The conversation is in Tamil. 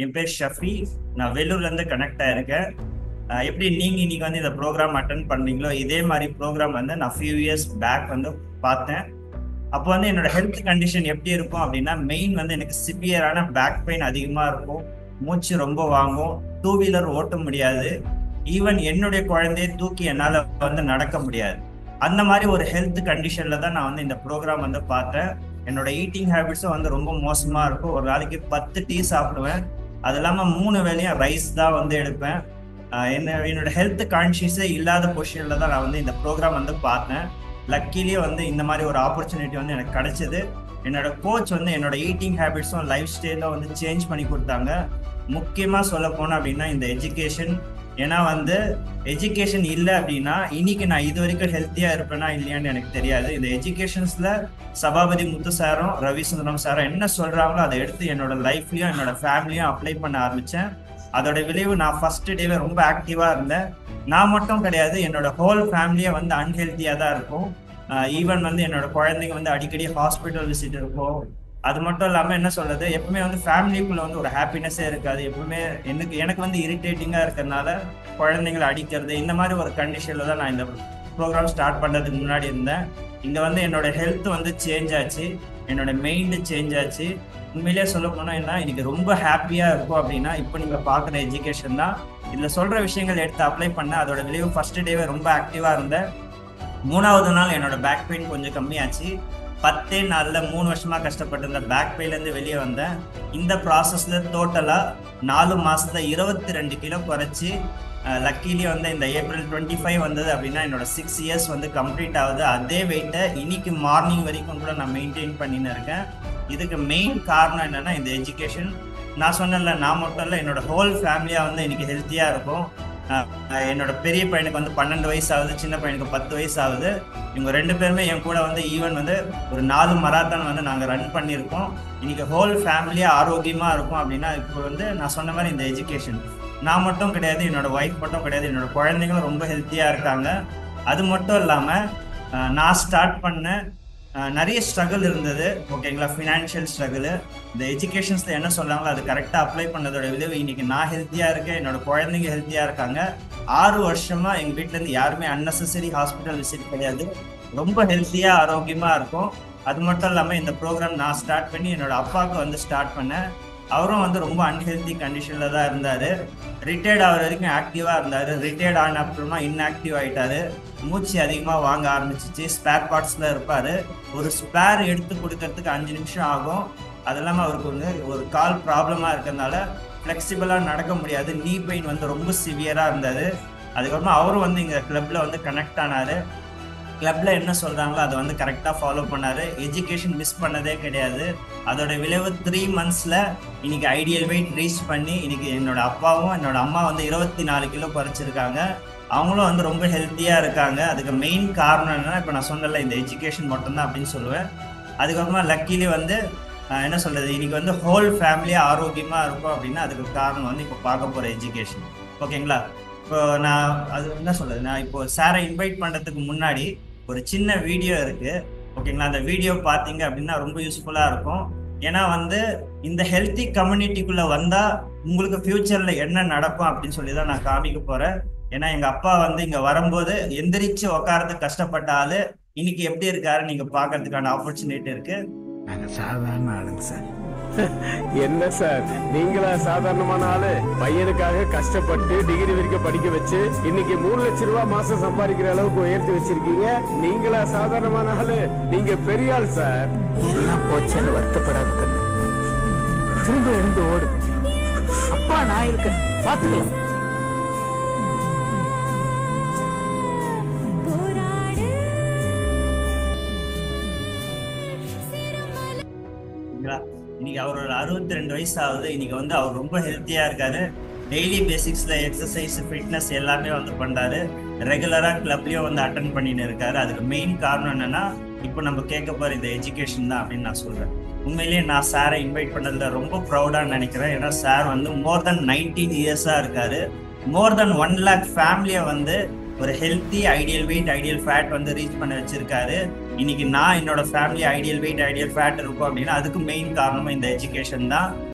என் பேர் ஷஃபி. நான் வேலூர்லேருந்து கனெக்ட் ஆயிருக்கேன். எப்படி நீங்கள் இன்னைக்கு வந்து இந்த ப்ரோக்ராம் அட்டன் பண்ணீங்களோ இதே மாதிரி ப்ரோக்ராம் வந்து நான் ஃபியூ இயர்ஸ் பேக் வந்து பார்த்தேன். அப்போ வந்து என்னோட ஹெல்த் கண்டிஷன் எப்படி இருக்கும் அப்படின்னா, மெயின் வந்து எனக்கு சிவியரான பேக் பெயின் அதிகமாக இருக்கும். மூச்சு ரொம்ப வாங்கும். டூ வீலர் ஓட்ட முடியாது. ஈவன் என்னுடைய குழந்தைய தூக்கி என்னால் வந்து நடக்க முடியாது. அந்த மாதிரி ஒரு ஹெல்த் கண்டிஷனில் தான் நான் வந்து இந்த ப்ரோக்ராம் வந்து பார்த்தேன். என்னோட ஈட்டிங் ஹேபிட்ஸும் வந்து ரொம்ப மோசமாக இருக்கும். ஒரு நாளைக்கு 10 டீ சாப்பிடுவேன். அது இல்லாமல் 3 வேளையும் ரைஸ் தான் வந்து எடுப்பேன். என்னோட ஹெல்த் கான்ஷியஸே இல்லாத பொசிஷனில் தான் நான் வந்து இந்த ப்ரோக்ராம் வந்து பார்த்தேன். லக்கிலேயே வந்து இந்த மாதிரி ஒரு ஆப்பர்ச்சுனிட்டி வந்து எனக்கு கிடைச்சது. என்னோட கோச் வந்து என்னோட ஈட்டிங் ஹேபிட்ஸும் லைஃப் ஸ்டைலும் வந்து சேஞ்ச் பண்ணி கொடுத்தாங்க. முக்கியமாக சொல்ல போனோம் அப்படின்னா இந்த எஜுகேஷன். ஏன்னா வந்து எஜுகேஷன் இல்லை அப்படின்னா இன்னைக்கு நான் இது வரைக்கும் ஹெல்த்தியாக இருப்பேனா இல்லையான்னு எனக்கு தெரியாது. இந்த எஜுகேஷன்ஸில் சபாபதி முத்து சாரும் ரவி சுந்தரம் சாரும் என்ன சொல்கிறாங்களோ அதை எடுத்து என்னோட லைஃப்லையும் என்னோட ஃபேமிலியும் அப்ளை பண்ண ஆரம்பித்தேன். அதோட விளைவு நான் ஃபர்ஸ்ட் டேவே ரொம்ப ஆக்டிவாக இருந்தேன். நான் மட்டும் கிடையாது, என்னோட ஹோல் ஃபேமிலியே வந்து அன்ஹெல்த்தியாக தான் இருக்கும். ஈவன் வந்து என்னோட குழந்தைங்க வந்து அடிக்கடி ஹாஸ்பிட்டல் விசிட் இருக்கும். அது மட்டும் இல்லாமல் என்ன சொல்றது, எப்பவுமே வந்து ஃபேமிலிக்குள்ள வந்து ஒரு ஹாப்பினஸ்ஸே இருக்காது. எப்பவுமே எனக்கு வந்து இரிட்டேட்டிங்காக இருக்கிறதுனால குழந்தைங்களை அடிக்கிறது இந்த மாதிரி ஒரு கண்டிஷனில் தான் நான் இந்த ப்ரோக்ராம் ஸ்டார்ட் பண்ணுறதுக்கு முன்னாடி இருந்தேன். இங்கே வந்து என்னோட ஹெல்த் வந்து சேஞ்ச் ஆச்சு, என்னோட மைண்டு சேஞ்ச் ஆச்சு. உண்மையிலேயே சொல்ல போனால் என்ன, இன்னைக்கு ரொம்ப ஹாப்பியாக இருக்கும் அப்படின்னா இப்போ நீங்கள் பார்க்குற எஜுகேஷன் தான். இதில் சொல்கிற விஷயங்கள் எடுத்து அப்ளை பண்ண அதோட விளைவு ஃபர்ஸ்ட் டேவே ரொம்ப ஆக்டிவாக இருந்தேன். 3வது நாள் என்னோட பேக் பெயின் கொஞ்சம் கம்மியாச்சு. 10 நாளில் 3 வருஷமாக கஷ்டப்பட்டு இந்த பேக் பெயின்லேருந்து வெளியே வந்தேன். இந்த ப்ராசஸில் டோட்டலாக 4 மாதத்தில் 22 கிலோ குறைச்சி லக்கிலி வந்து இந்த ஏப்ரல் 25 வந்தது அப்படின்னா என்னோட 6 இயர்ஸ் வந்து கம்ப்ளீட் ஆகுது. அதே வெயிட்டை இன்னைக்கு மார்னிங் வரைக்கும் கூட நான் மெயின்டைன் பண்ணின்னு இருக்கேன். இதுக்கு மெயின் காரணம் என்னென்னா இந்த எஜுகேஷன். நான் சொன்னேன்ல, நான் மட்டும் இல்லை, என்னோட ஹோல் ஃபேமிலியாக வந்து இன்னைக்கு ஹெல்த்தியாக இருக்கும். என்னோட பெரிய பையனுக்கு வந்து 12 வயசு ஆகுது, சின்ன பையனுக்கு 10 வயசு ஆகுது. இவங்க 2 பேருமே என் கூட வந்து ஈவன் வந்து ஒரு 4 மராத்தான் வந்து நாங்கள் ரன் பண்ணியிருக்கோம். இன்னைக்கு ஹோல் ஃபேமிலியாக ஆரோக்கியமாக இருக்கும் அப்படின்னா இப்போ வந்து நான் சொன்ன மாதிரி இந்த எஜுகேஷன். நான் மட்டும் கிடையாது, என்னோட ஒய்ஃப் மட்டும் கிடையாது, என்னோட குழந்தைங்களும் ரொம்ப ஹெல்த்தியாக இருக்காங்க. அது மட்டும் இல்லாமல் நான் ஸ்டார்ட் பண்ண நிறைய ஸ்ட்ரகிள் இருந்தது, ஓகேங்களா, ஃபினான்ஷியல் ஸ்ட்ரகிள். இந்த எஜுகேஷன்ஸில் என்ன சொல்கிறாங்களோ அது கரெக்டாக அப்ளை பண்ணதோட விளைவு இன்னைக்கு நான் ஹெல்த்தியாக இருக்கேன், என்னோட குழந்தைங்க ஹெல்த்தியாக இருக்காங்க. 6 வருஷமாக எங்கள் வீட்டிலேருந்து யாருமே அன்னெசரி ஹாஸ்பிட்டல் விசிட் கிடையாது. ரொம்ப ஹெல்த்தியாக ஆரோக்கியமாக இருக்கும். அது மட்டும் இல்லாமல் இந்த ப்ரோக்ராம் நான் ஸ்டார்ட் பண்ணி என்னோட அப்பாவுக்கு வந்து ஸ்டார்ட் பண்ணேன். அவரும் வந்து ரொம்ப அன்ஹெல்த்தி கண்டிஷனில் தான் இருந்தார். ரிட்டையர்ட் ஆகிற வரைக்கும் ஆக்டிவாக இருந்தார். ரிட்டையர்ட் ஆன அப்புறமா இன்ஆக்டிவ் ஆகிட்டார். மூச்சு அதிகமாக வாங்க ஆரம்பிச்சிச்சு. ஸ்பேர் பார்ட்ஸில் இருப்பார். ஒரு ஸ்பேர் எடுத்து கொடுக்கறதுக்கு 5 நிமிஷம் ஆகும். அது இல்லாமல் அவருக்கு வந்து ஒரு கால் ப்ராப்ளமாக இருக்கிறதுனால ஃப்ளெக்சிபிளாக நடக்க முடியாது. நீ பெயின் வந்து ரொம்ப சிவியராக இருந்தது. அதுக்கப்புறமா அவரும் வந்து இங்கே கிளப்பில் வந்து கனெக்ட் ஆனார். கிளப்பில் என்ன சொல்கிறாங்களோ அதை வந்து கரெக்டாக ஃபாலோ பண்ணார். எஜுகேஷன் மிஸ் பண்ணதே கிடையாது. அதோட விளைவு 3 மந்த்ஸில் இன்னைக்கு ஐடியல் வெயிட் ரீச் பண்ணி இன்னைக்கு என்னோட அப்பாவும் என்னோட அம்மா வந்து 24 கிலோ குறைச்சிருக்காங்க. அவங்களும் வந்து ரொம்ப ஹெல்த்தியாக இருக்காங்க. அதுக்கு மெயின் காரணம் என்னன்னா, இப்போ நான் சொன்னல இந்த எஜுகேஷன் மட்டும்தான் அப்படின்னு சொல்லுவேன். அதுக்கப்புறமா லக்கிலி வந்து என்ன சொல்கிறது, இன்னைக்கு வந்து ஹோல் ஃபேமிலியாக ஆரோக்கியமாக இருக்கும் அப்படின்னா அதுக்கு காரணம் வந்து இப்போ பார்க்க போகிற எஜுகேஷன், ஓகேங்களா. இப்போ நான் அது என்ன சொல்கிறது, நான் இப்போ சாரை இன்வைட் பண்ணுறதுக்கு முன்னாடி ஒரு சின்ன வீடியோ இருக்குது, ஓகேங்களா. அந்த வீடியோ பார்த்தீங்க அப்படின்னா ரொம்ப யூஸ்ஃபுல்லாக இருக்கும். ஏன்னா வந்து இந்த ஹெல்த்தி கம்யூனிட்டிக்குள்ளே வந்தால் உங்களுக்கு ஃப்யூச்சரில் என்ன நடக்கும் அப்படின்னு சொல்லி தான் நான் காமிக்க போகிறேன். ஏன்னா எங்கள் அப்பா வந்து இங்கே வரும்போது எந்திரிச்சு உட்காரத்துக்கு கஷ்டப்பட்ட ஆள் இன்னைக்கு எப்படி இருக்காரு நீங்கள் பார்க்கறதுக்கான ஆப்பர்ச்சுனிட்டி இருக்குது. நாங்கள் சாதாரண ஆளுங்க சார். என்ன சார், நீங்களா சாதாரணமான ஆளு? பையனுக்காக கஷ்டப்பட்டு டிகிரி வரைக்கும் படிக்க வச்சு இன்னைக்கு 3 லட்சம் ரூபாய் மாசம் சம்பாதிக்கிற அளவுக்கு உயர்த்தி வச்சிருக்கீங்க. நீங்களா சாதாரணமான ஆளு? நீங்க பெரிய ஆள் சார். எல்லாம் போச்சுன்னு வருத்தப்படாது, திரும்ப எழுந்து ஓடு. அப்பா நான் இருக்கேன், பாத்துக்கலாம். இன்னைக்கு அவரோட 62 வயசு ஆகுது. இன்னைக்கு வந்து அவர் ரொம்ப ஹெல்த்தியாக இருக்காரு. டெய்லி பேசிக்ஸில் எக்ஸசைஸ் ஃபிட்னஸ் எல்லாமே வந்து பண்ணுறாரு. ரெகுலராக கிளப்லேயும் வந்து அட்டன் பண்ணின்னு இருக்காரு. அதுக்கு மெயின் காரணம் என்னென்னா இப்போ நம்ம கேட்க போகிற இந்த எஜுகேஷன் தான் அப்படின்னு நான் சொல்கிறேன். உண்மையிலேயே நான் சாரை இன்வைட் பண்ணதில் ரொம்ப ப்ரௌடாக நினைக்கிறேன். ஏன்னா சார் வந்து மோர் தென் 19 இயர்ஸாக இருக்காரு. மோர் தென் 1 lakh ஃபேமிலியை வந்து ஒரு healthy ideal weight ideal fat வந்து ரீச் பண்ண வச்சிருக்காரு. இன்னைக்கு நான் என்னோட family ideal weight ideal fat இருக்கும் அப்படின்னா அதுக்கு மெயின் காரணம் இந்த எஜுகேஷன் தான்.